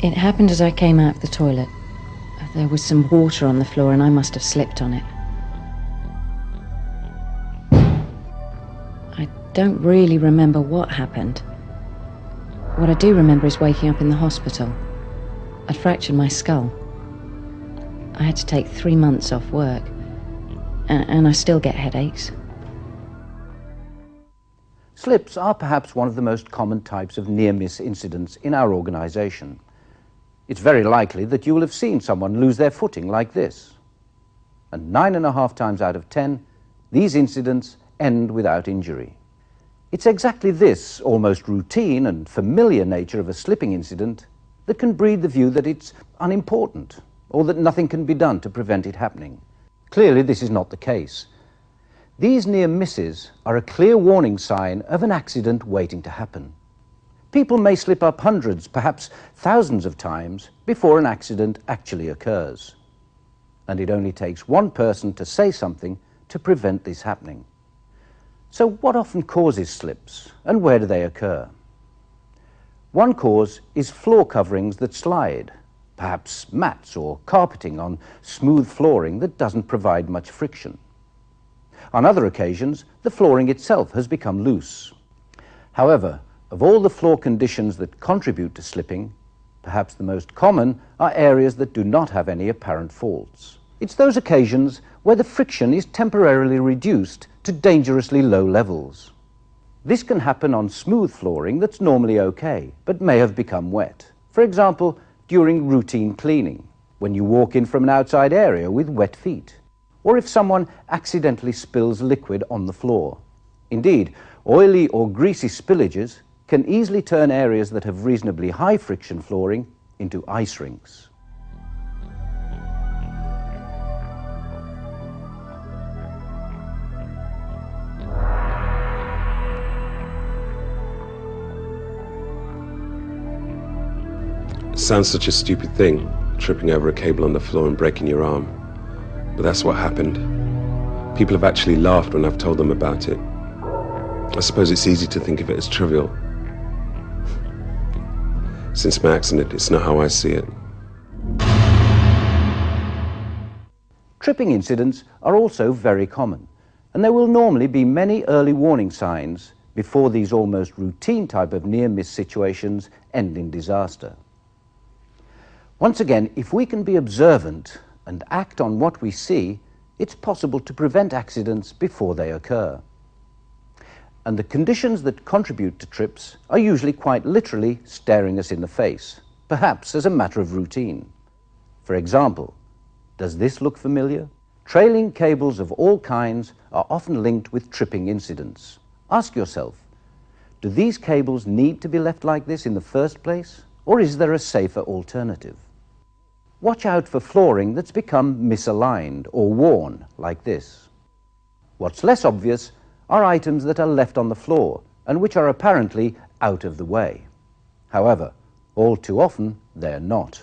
It happened as I came out of the toilet. There was some water on the floor and I must have slipped on it. I don't really remember what happened. What I do remember is waking up in the hospital. I'd fractured my skull. I had to take 3 months off work, and I still get headaches. Slips are perhaps one of the most common types of near-miss incidents in our organisation. It's very likely that you will have seen someone lose their footing like this. And 9.5 times out of 10, these incidents end without injury. It's exactly this almost routine and familiar nature of a slipping incident that can breed the view that it's unimportant, or that nothing can be done to prevent it happening. Clearly, this is not the case. These near misses are a clear warning sign of an accident waiting to happen. People may slip up hundreds, perhaps thousands of times before an accident actually occurs. And it only takes one person to say something to prevent this happening. So what often causes slips, and where do they occur? One cause is floor coverings that slide, perhaps mats or carpeting on smooth flooring that doesn't provide much friction. On other occasions, the flooring itself has become loose. However, of all the floor conditions that contribute to slipping, perhaps the most common are areas that do not have any apparent faults. It's those occasions where the friction is temporarily reduced to dangerously low levels. This can happen on smooth flooring that's normally okay, but may have become wet. For example, during routine cleaning, when you walk in from an outside area with wet feet, or if someone accidentally spills liquid on the floor. Indeed, oily or greasy spillages can easily turn areas that have reasonably high friction flooring into ice rinks. It sounds such a stupid thing, tripping over a cable on the floor and breaking your arm. But that's what happened. People have actually laughed when I've told them about it. I suppose it's easy to think of it as trivial. Since my accident, it's not how I see it. Tripping incidents are also very common, and there will normally be many early warning signs before these almost routine type of near-miss situations end in disaster. Once again, if we can be observant and act on what we see, it's possible to prevent accidents before they occur. And the conditions that contribute to trips are usually quite literally staring us in the face, perhaps as a matter of routine. For example, does this look familiar? Trailing cables of all kinds are often linked with tripping incidents. Ask yourself, do these cables need to be left like this in the first place, or is there a safer alternative? Watch out for flooring that's become misaligned or worn like this. What's less obvious are items that are left on the floor and which are apparently out of the way. However, all too often they're not.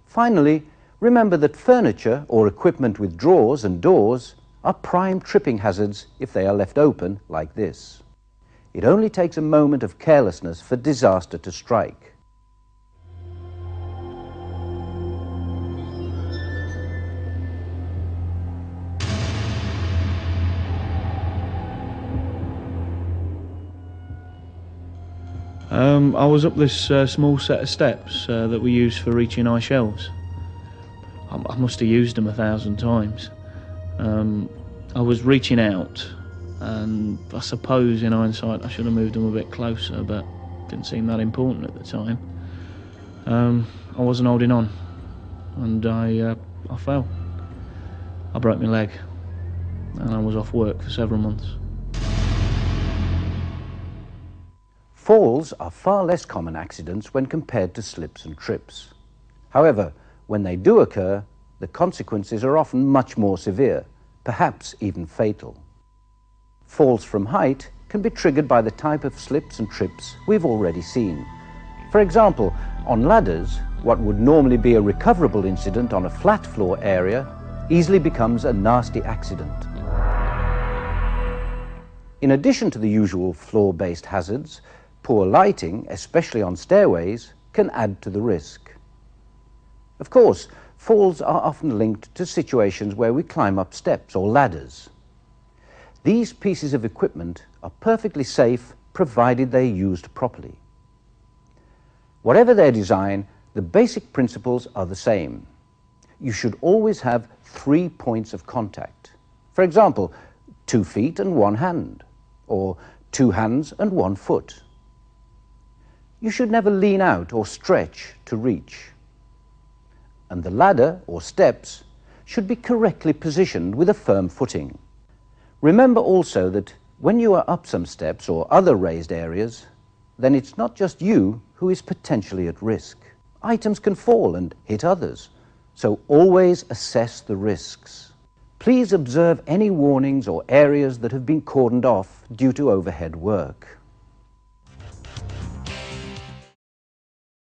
Finally, remember that furniture or equipment with drawers and doors are prime tripping hazards if they are left open like this. It only takes a moment of carelessness for disaster to strike. I was up this small set of steps that we use for reaching high shelves. I must have used them 1,000 times. I was reaching out, and I suppose in hindsight I should have moved them a bit closer, but it didn't seem that important at the time. I wasn't holding on, and I fell. I broke my leg, and I was off work for several months. Falls are far less common accidents when compared to slips and trips. However, when they do occur, the consequences are often much more severe, perhaps even fatal. Falls from height can be triggered by the type of slips and trips we've already seen. For example, on ladders, what would normally be a recoverable incident on a flat floor area easily becomes a nasty accident. In addition to the usual floor-based hazards, poor lighting, especially on stairways, can add to the risk. Of course, falls are often linked to situations where we climb up steps or ladders. These pieces of equipment are perfectly safe provided they are used properly. Whatever their design, the basic principles are the same. You should always have 3 points of contact. For example, 2 feet and 1 hand, or 2 hands and 1 foot. You should never lean out or stretch to reach. And the ladder or steps should be correctly positioned with a firm footing. Remember also that when you are up some steps or other raised areas, then it's not just you who is potentially at risk. Items can fall and hit others, so always assess the risks. Please observe any warnings or areas that have been cordoned off due to overhead work.